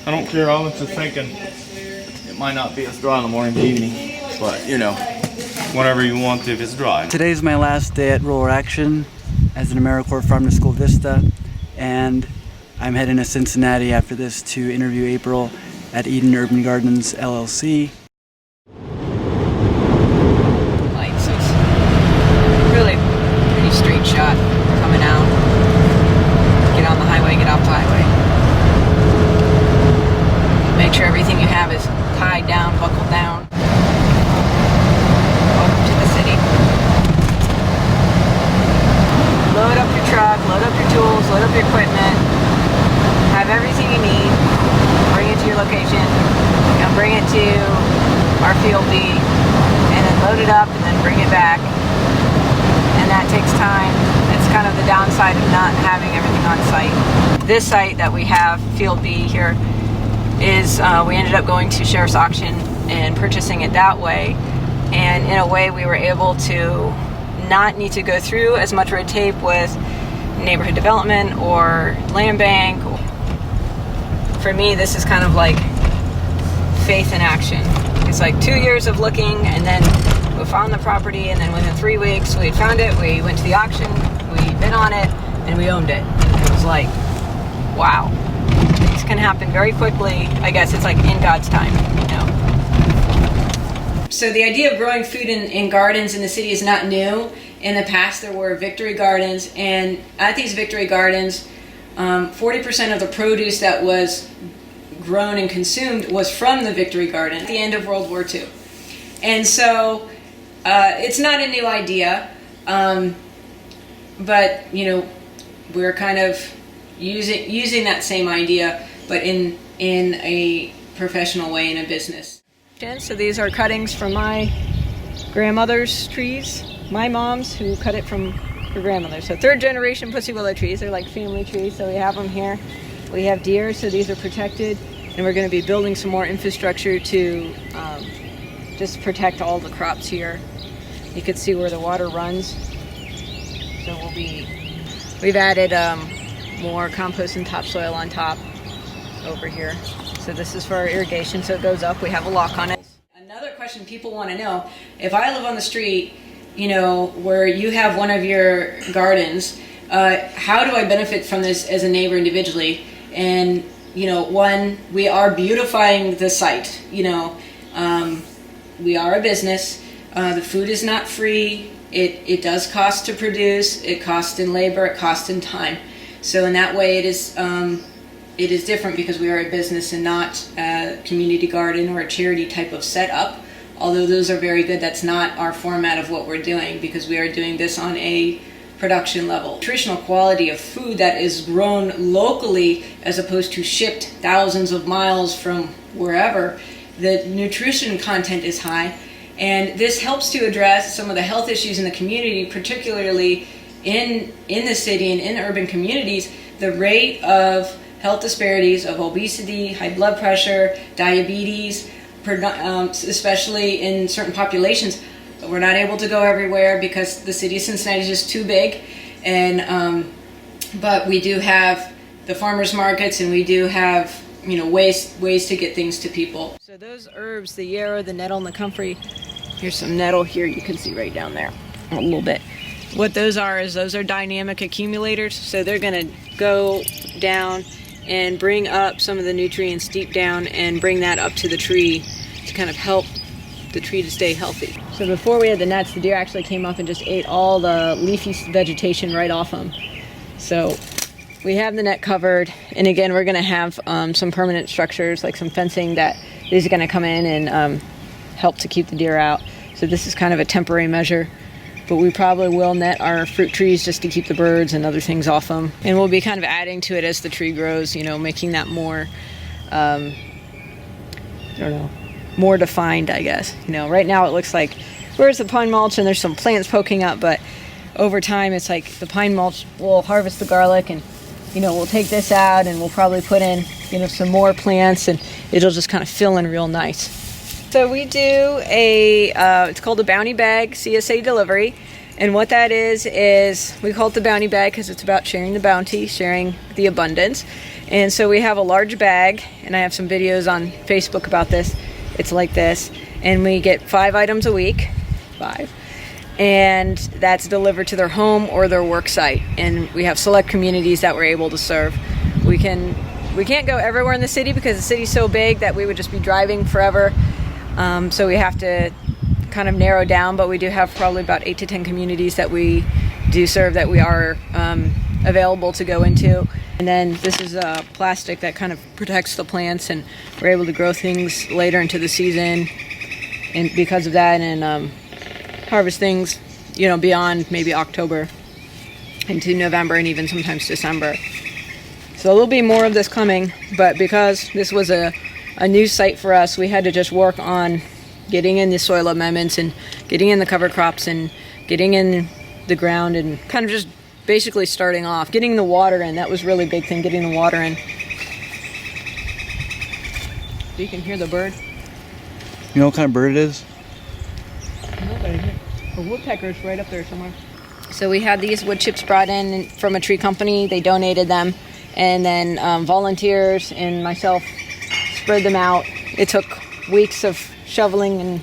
I don't care. I was just thinking it might not be as dry in the morning to evening, but you know, whatever you want if it's dry. Today's my last day at Rural Action as an AmeriCorps Farm to School Vista, and I'm heading to Cincinnati after this to interview April at Eden Urban Gardens LLC. So it's really pretty straight shot coming out. Get on the highway, get off the highway. Make sure everything you have is tied down, buckled down. Welcome to the city. Load up your truck, load up your tools, load up your equipment. Have everything you need. Bring it to your location. And bring it to our field B. And then load it up and then bring it back. And that takes time. It's kind of the downside of not having everything on site. This site that we have, field B here, is we ended up going to Sheriff's Auction and purchasing it that way. And in a way we were able to not need to go through as much red tape with neighborhood development or land bank. For me, this is kind of like faith in action. It's like 2 years of looking, and then we found the property, and then within 3 weeks we found it, we went to the auction, we bid on it, and we owned it. It was like, wow. Things can happen very quickly. I guess it's like in God's time, you know. So the idea of growing food in gardens in the city is not new. In the past there were victory gardens, and at these victory gardens 40% of the produce that was grown and consumed was from the victory garden at the end of World War II. And so it's not a new idea, but you know, we're kind of using that same idea, but in a professional way, in a business. So these are cuttings from my grandmother's trees, my mom's, who cut it from her grandmother. So third generation pussy willow trees. They're like family trees, so we have them here. We have deer, so these are protected, and we're going to be building some more infrastructure to just protect all the crops here. You can see where the water runs. So we've added more compost and topsoil on top over here. So this is for our irrigation, so it goes up. We have a lock on it. Another question people want to know, if I live on the street, you know, where you have one of your gardens, how do I benefit from this as a neighbor individually? And, you know, one, we are beautifying the site. You know, we are a business. The food is not free. It does cost to produce. It costs in labor. It costs in time. So in that way, it is different because we are a business and not a community garden or a charity type of setup. Although those are very good, that's not our format of what we're doing, because we are doing this on a production level. Nutritional quality of food that is grown locally as opposed to shipped thousands of miles from wherever, the nutrition content is high, and this helps to address some of the health issues in the community, particularly in the city and in urban communities. The rate of health disparities of obesity, high blood pressure, diabetes, especially in certain populations. We're not able to go everywhere because the city of Cincinnati is just too big, and but we do have the farmers markets, and we do have, you know, ways to get things to people. So those herbs, the yarrow, the nettle, and the comfrey. Here's some nettle here. You can see right down there a little bit. What those are dynamic accumulators. So they're going to go down and bring up some of the nutrients deep down and bring that up to the tree to kind of help the tree to stay healthy. So before we had the nets, the deer actually came up and just ate all the leafy vegetation right off them. So we have the net covered, and again, we're going to have some permanent structures, like some fencing, that is going to come in and help to keep the deer out. So this is kind of a temporary measure, but we probably will net our fruit trees just to keep the birds and other things off them. And we'll be kind of adding to it as the tree grows, you know, making that more, more defined, I guess. You know, right now it looks like, where's the pine mulch, and there's some plants poking up, but over time it's like the pine mulch will harvest the garlic, and, you know, we'll take this out and we'll probably put in, you know, some more plants, and it'll just kind of fill in real nice. So we do it's called a bounty bag CSA delivery. And what that is we call it the bounty bag because it's about sharing the bounty, sharing the abundance. And so we have a large bag, and I have some videos on Facebook about this. It's like this, and we get 5 items a week, 5, and that's delivered to their home or their work site. And we have select communities that we're able to serve. We can't go everywhere in the city because the city's so big that we would just be driving forever. So we have to kind of narrow down, but we do have probably about 8 to 10 communities that we do serve that we are available to go into. And then this is plastic that kind of protects the plants, and we're able to grow things later into the season, and because of that, and harvest things, beyond maybe October into November and even sometimes December. So there'll be more of this coming, but because this was a new site for us, we had to just work on getting in the soil amendments and getting in the cover crops and getting in the ground and kind of just basically starting off. Getting the water in, that was a really big thing, getting the water in. So you can hear the bird. You know what kind of bird it is? A woodpecker's right up there somewhere. So we had these wood chips brought in from a tree company. They donated them, and then volunteers and myself spread them out. It took weeks of shoveling.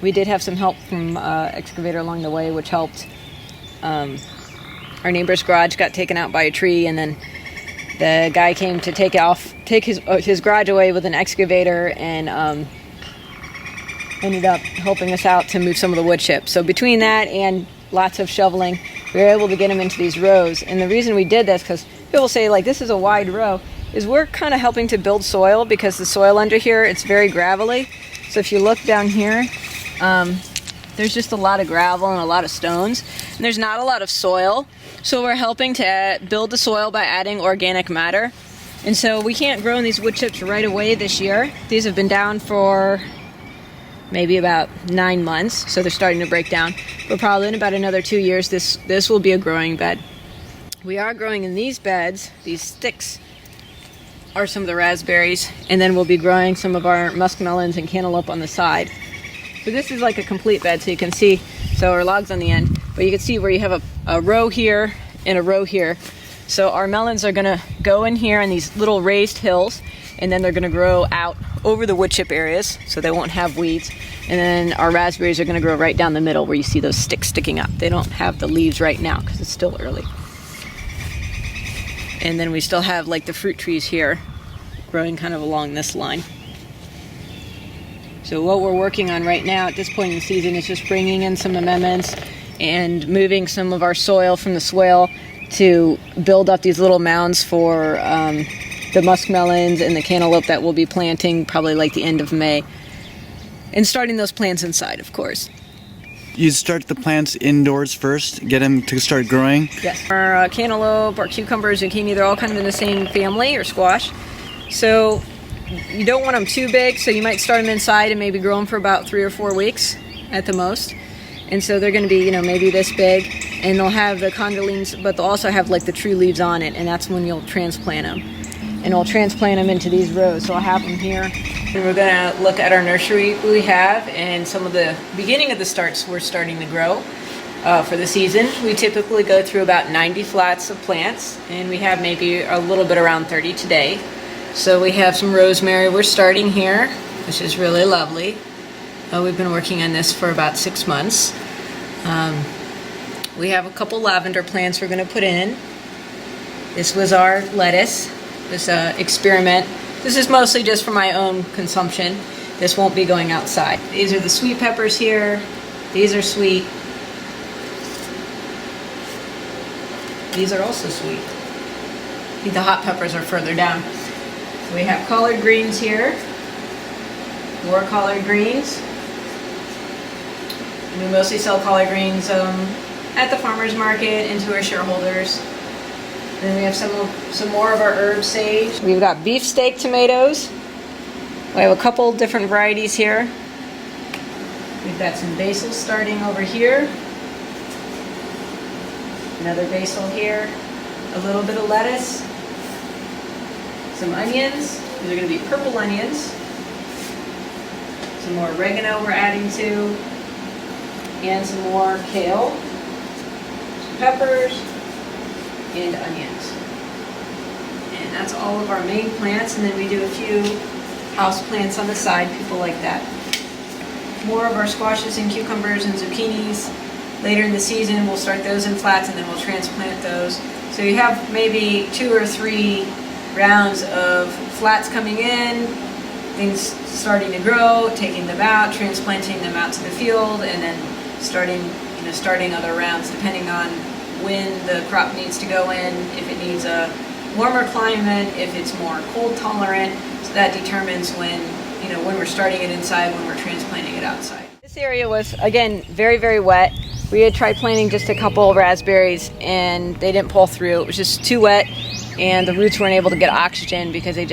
We did have some help from excavator along the way, which helped. Our neighbor's garage got taken out by a tree, and then the guy came to take his garage away with an excavator, and ended up helping us out to move some of the wood chips. So between that and lots of shoveling, we were able to get them into these rows. And the reason we did this, because people say like this is a wide row, is we're kind of helping to build soil, because the soil under here, it's very gravelly. So if you look down here, there's just a lot of gravel and a lot of stones, and there's not a lot of soil. So we're helping to build the soil by adding organic matter. And so we can't grow in these wood chips right away this year. These have been down for maybe about 9 months, so they're starting to break down. But probably in about another 2 years, this will be a growing bed. We are growing in these beds. These sticks are some of the raspberries, and then we'll be growing some of our muskmelons and cantaloupe on the side. So this is like a complete bed, so you can see, so our logs on the end, but you can see where you have a row here and a row here. So our melons are gonna go in here on these little raised hills, and then they're gonna grow out over the wood chip areas, so they won't have weeds. And then our raspberries are gonna grow right down the middle where you see those sticks sticking up. They don't have the leaves right now because it's still early. And then we still have like the fruit trees here growing kind of along this line. So what we're working on right now at this point in the season is just bringing in some amendments and moving some of our soil from the swale to build up these little mounds for the muskmelons and the cantaloupe that we'll be planting probably like the end of May. And starting those plants inside, of course. You start the plants indoors first, get them to start growing? Yes. Our cantaloupe, our cucumbers, zucchini, they're all kind of in the same family, or squash. So you don't want them too big, so you might start them inside and maybe grow them for about 3 or 4 weeks at the most. And so they're going to be, maybe this big, and they'll have the condyles, but they'll also have like the true leaves on it, and that's when you'll transplant them. And we'll transplant them into these rows. So I'll have them here. And we're going to look at our nursery we have, and some of the beginning of the starts we're starting to grow for the season. We typically go through about 90 flats of plants, and we have maybe a little bit around 30 today. So we have some rosemary we're starting here, which is really lovely. We've been working on this for about 6 months. We have a couple lavender plants we're going to put in. This was our lettuce, this experiment. This is mostly just for my own consumption. This won't be going outside. These are the sweet peppers here. These are sweet. These are also sweet. I think the hot peppers are further down. So we have collard greens here. More collard greens. We mostly sell collard greens at the farmer's market and to our shareholders. Then we have some more of our herb sage. We've got beefsteak tomatoes. We have a couple different varieties here. We've got some basil starting over here. Another basil here. A little bit of lettuce. Some onions. These are going to be purple onions. Some more oregano we're adding to. and some more kale, some peppers, and onions. And that's all of our main plants, and then we do a few house plants on the side, people like that. More of our squashes and cucumbers and zucchinis. Later in the season, we'll start those in flats and then we'll transplant those. So you have maybe 2 or 3 rounds of flats coming in, things starting to grow, taking them out, transplanting them out to the field, and then starting other rounds depending on when the crop needs to go in, if it needs a warmer climate, if it's more cold tolerant. So that determines when we're starting it inside, when we're transplanting it outside. This area was, again, very, very wet. We had tried planting just a couple of raspberries and they didn't pull through. It was just too wet and the roots weren't able to get oxygen because there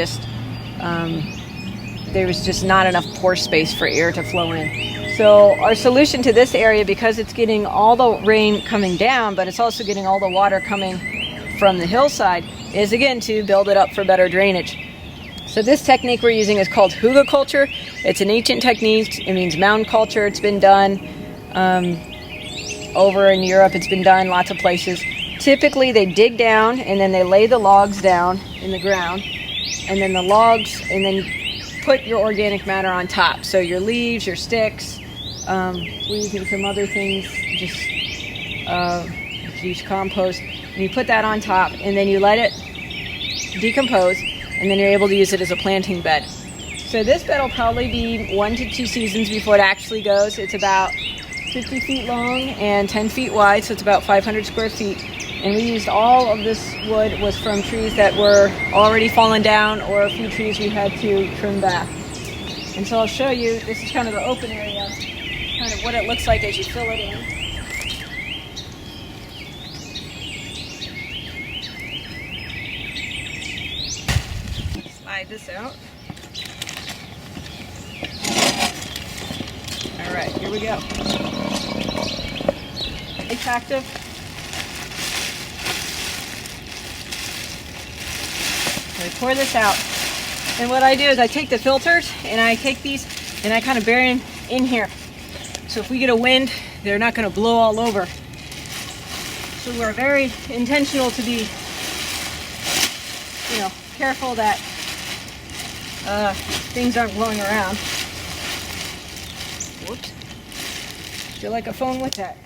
was just not enough pore space for air to flow in. So our solution to this area, because it's getting all the rain coming down, but it's also getting all the water coming from the hillside, is again to build it up for better drainage. So this technique we're using is called hugelkultur. It's an ancient technique. It means mound culture. It's been done over in Europe. It's been done lots of places. Typically they dig down and then they lay the logs down in the ground, and then you put your organic matter on top. So your leaves, your sticks, we're using some other things, just use compost. And you put that on top and then you let it decompose, and then you're able to use it as a planting bed. So this bed will probably be 1 to 2 seasons before it actually goes. It's about 50 feet long and 10 feet wide, so it's about 500 square feet. And we used all of this wood was from trees that were already fallen down or a few trees we had to trim back. And so I'll show you, this is kind of the open area, kind of what it looks like as you fill it in. Slide this out. All right, here we go. It's active. I pour this out. And what I do is I take the filters and I take these and I kind of bury them in here. So if we get a wind, they're not going to blow all over. So we're very intentional to be, careful that things aren't blowing around. Whoops. Feel like a phone with that.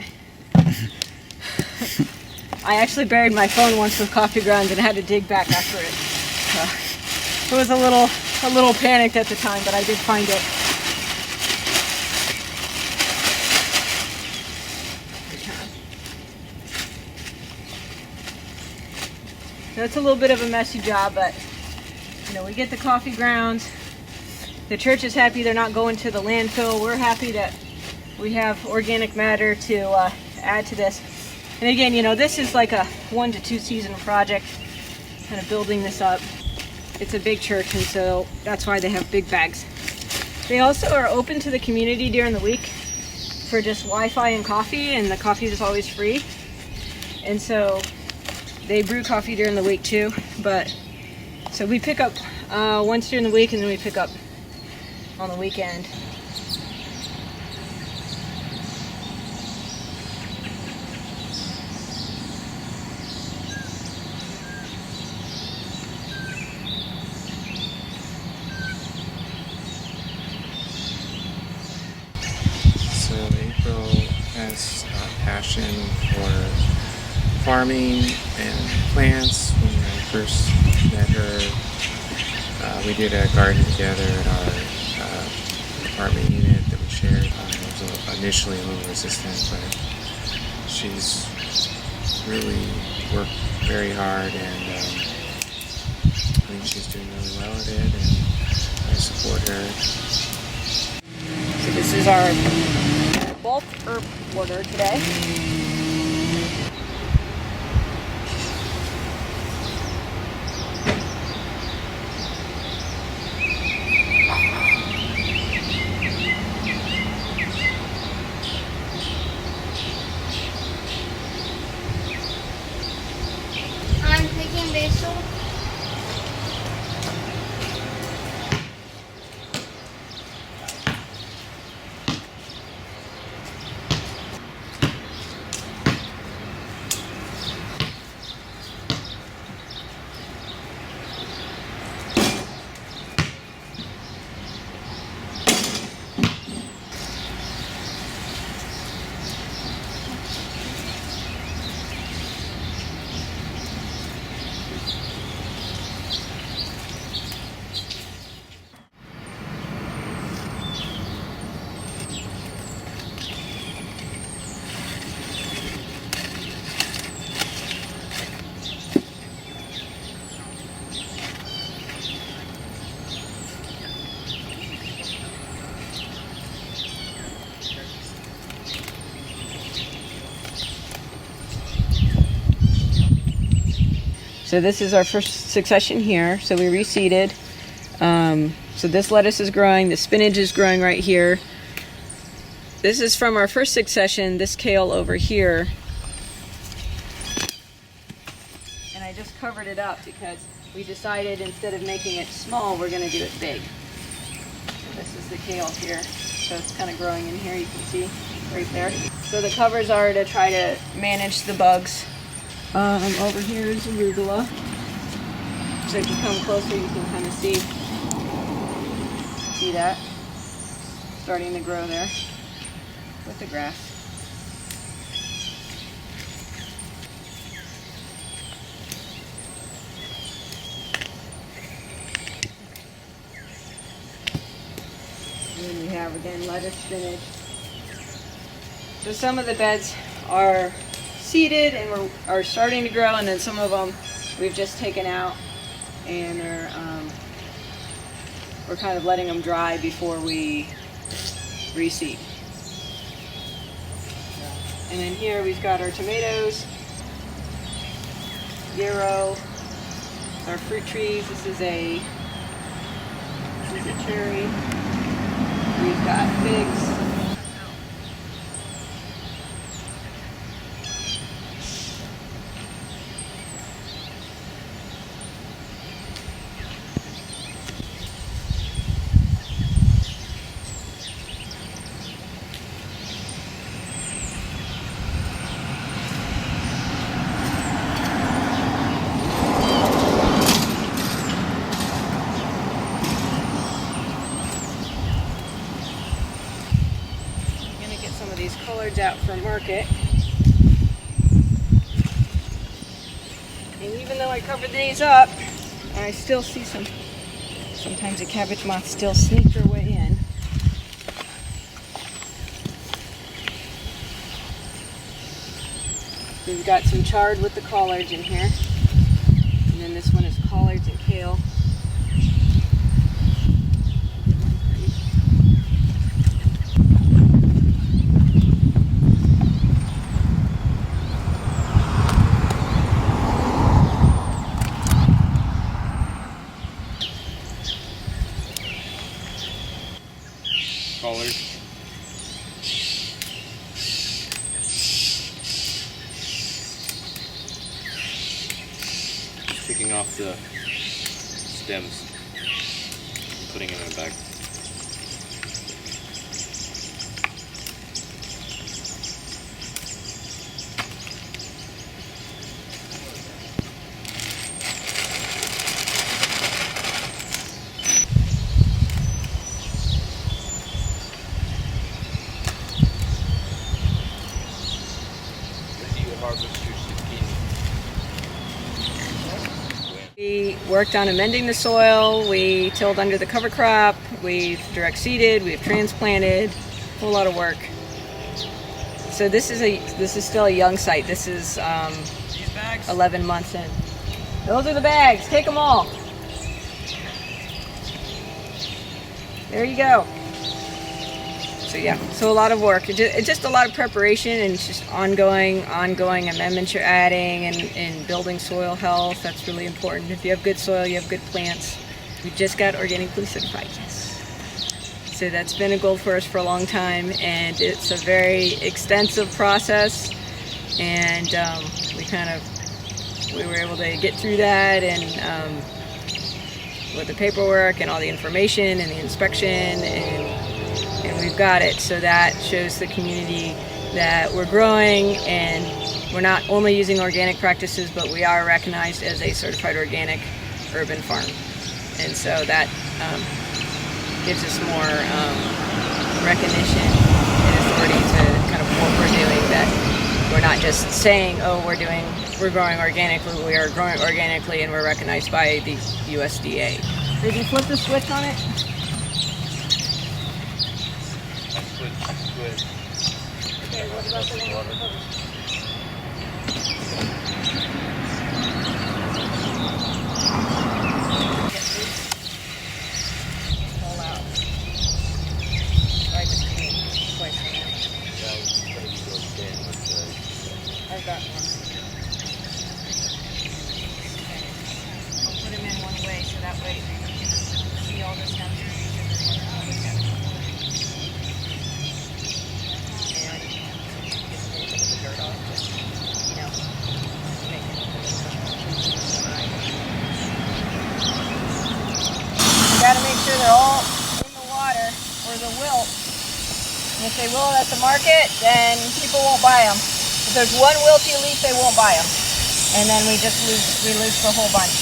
I actually buried my phone once with coffee grounds and had to dig back after it. It was a little panicked at the time, but I did find it. So it's a little bit of a messy job, but we get the coffee grounds. The church is happy they're not going to the landfill. We're happy that we have organic matter to add to this. And again, this is like a 1 to 2 season project, kind of building this up. It's a big church, and so that's why they have big bags. They also are open to the community during the week for just Wi-Fi and coffee, and the coffee is always free. And so they brew coffee during the week too. But so we pick up once during the week, and then we pick up on the weekend. So April has a passion for farming and plants. When I first met her, we did a garden together at our apartment unit that we shared. I was initially a little resistant, but she's really worked very hard, and I think she's doing really well at it, and I support her. So this is our bulk herb order today. I'm picking basil. So this is our first succession here. So we reseeded. So this lettuce is growing. The spinach is growing right here. This is from our first succession, this kale over here. And I just covered it up because we decided instead of making it small, we're going to do it big. So this is the kale here. So it's kind of growing in here, you can see right there. So the covers are to try to manage the bugs. Over here is arugula. So if you come closer, you can kind of see that starting to grow there with the grass. And then we have again lettuce, spinach. So some of the beds are seeded and are starting to grow, and then some of them we've just taken out and we're kind of letting them dry before we reseed. And then here we've got our tomatoes, yarrow, our fruit trees. This is a cherry. We've got figs. Some of these collards out for market. And even though I covered these up, I still see sometimes the cabbage moths still sneak their way in. We've got some chard with the collards in here. And then this one is collards and kale. Collard. Just picking off the stems, putting them in a bag. We worked on amending the soil, we tilled under the cover crop, we've direct seeded, we've transplanted, a whole lot of work. So this is still a young site. This is 11 months in. Those are the bags, take them all. There you go. So yeah, so a lot of work. It's just a lot of preparation, and it's just ongoing amendments you're adding, and building soil health. That's really important. If you have good soil, you have good plants. We just got organically certified. So that's been a goal for us for a long time, and it's a very extensive process. And we were able to get through that, and with the paperwork and all the information and the inspection, and we've got it. So that shows the community that we're growing, and we're not only using organic practices, but we are recognized as a certified organic urban farm. And so that gives us more recognition and authority to kind of what we're doing, that we're not just saying, oh, we're growing organically. We are growing organically, and we're recognized by the USDA. Did you flip the switch on it? Okay, what about the one on the cover? Get these all out. I just cleaned twice for now. I've got one. wilt. And if they wilt at the market, then people won't buy them. If there's one wilty leaf, they won't buy them. And then we lose the whole bunch.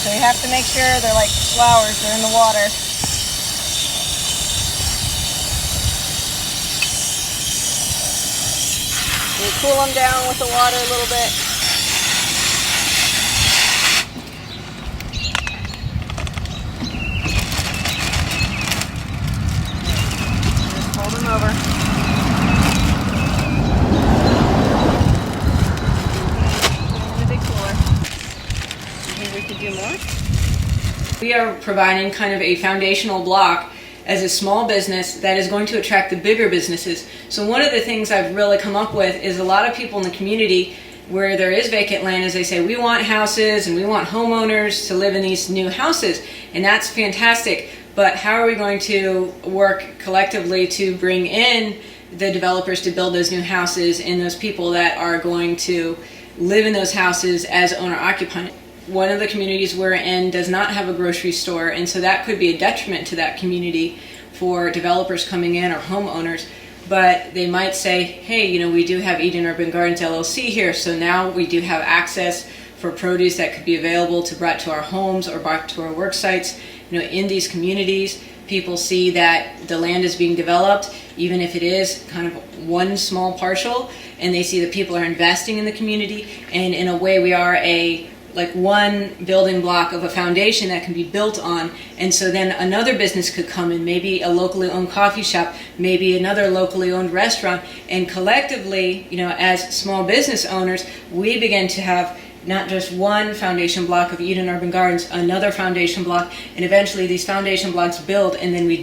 So you have to make sure they're like flowers, they're in the water. You cool them down with the water a little bit. Just fold them over. In the big cooler. You think we could do more? We are providing kind of a foundational block as a small business that is going to attract the bigger businesses. So one of the things I've really come up with is a lot of people in the community where there is vacant land, as they say, we want houses and we want homeowners to live in these new houses, and that's fantastic. But how are we going to work collectively to bring in the developers to build those new houses and those people that are going to live in those houses as owner-occupied? One of the communities we're in does not have a grocery store, and so that could be a detriment to that community for developers coming in or homeowners. But they might say, hey, you know, we do have Eden Urban Gardens LLC here, so now we do have access for produce that could be available to brought to our homes or brought to our work sites. You know, in these communities, people see that the land is being developed, even if it is kind of one small parcel, and they see that people are investing in the community, and in a way we are like one building block of a foundation that can be built on. And so then another business could come in, maybe a locally owned coffee shop, maybe another locally owned restaurant, and collectively, you know, as small business owners, we begin to have not just one foundation block of Eden Urban Gardens, another foundation block, and eventually these foundation blocks build, and then we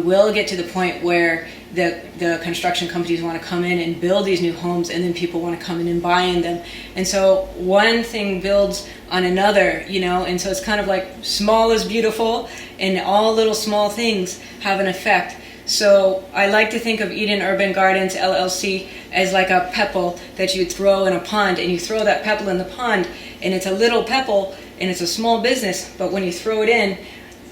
will get to the point where the construction companies want to come in and build these new homes, and then people want to come in and buy in them. And so one thing builds on another, you know, and so it's kind of like small is beautiful, and all little small things have an effect. So I like to think of Eden Urban Gardens LLC as like a pebble that you throw in a pond, and you throw that pebble in the pond, and it's a little pebble, and it's a small business, but when you throw it in,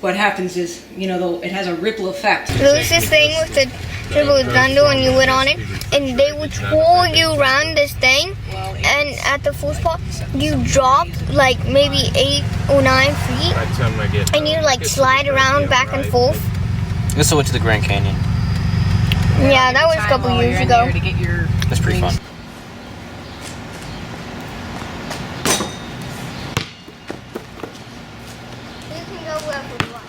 what happens is, you know, it has a ripple effect. There was this thing with the triple Gundle, and you went on it, and they would twirl you around this thing, and at the full spot, you drop like maybe 8 or 9 feet, and you like slide around back and forth. I also went to the Grand Canyon. Yeah, that was a couple years ago. That's pretty fun. You can go wherever you want.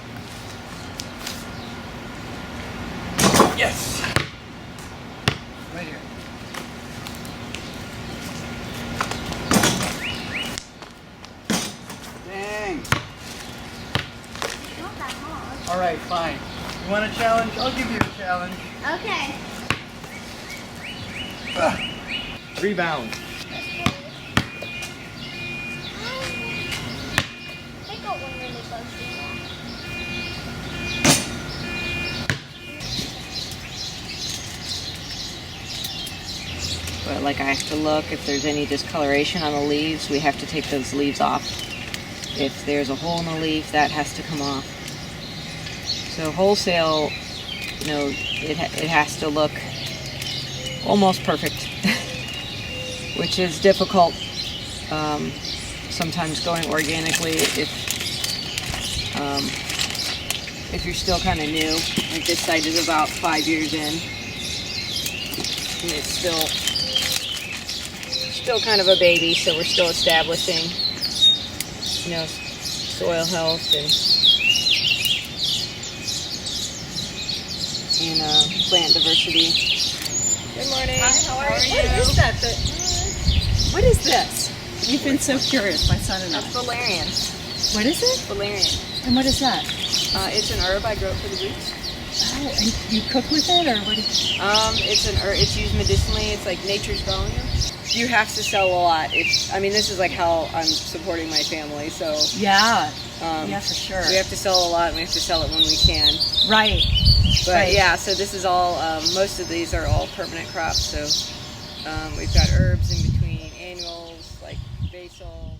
Yes. Right here. Dang. Not that hard. All right, fine. You want a challenge? I'll give you a challenge. Okay. Rebound. They got one really close to that. But like I have to look if there's any discoloration on the leaves. We have to take those leaves off. If there's a hole in the leaf, that has to come off. So wholesale, you know, it has to look almost perfect, which is difficult. Sometimes going organically, if you're still kind of new, like this site is about 5 years in, and it's still kind of a baby, so we're still establishing, you know, soil health and plant diversity. Good morning. Hi, how are you? What is that? What is this? You've been so curious, my son and I. That's valerian. What is it? Valerian. And what is that? It's an herb I grow for the roots. Oh, and you cook with it, or what? It's an herb. It's used medicinally. It's like nature's growing them. You have to sell a lot. This is like how I'm supporting my family. So Yeah. Yeah, for sure. we have to sell a lot, and we have to sell it when we can. Right. But Right. yeah, so this is all. Most of these are all permanent crops. So we've got herbs in between, annuals like basil.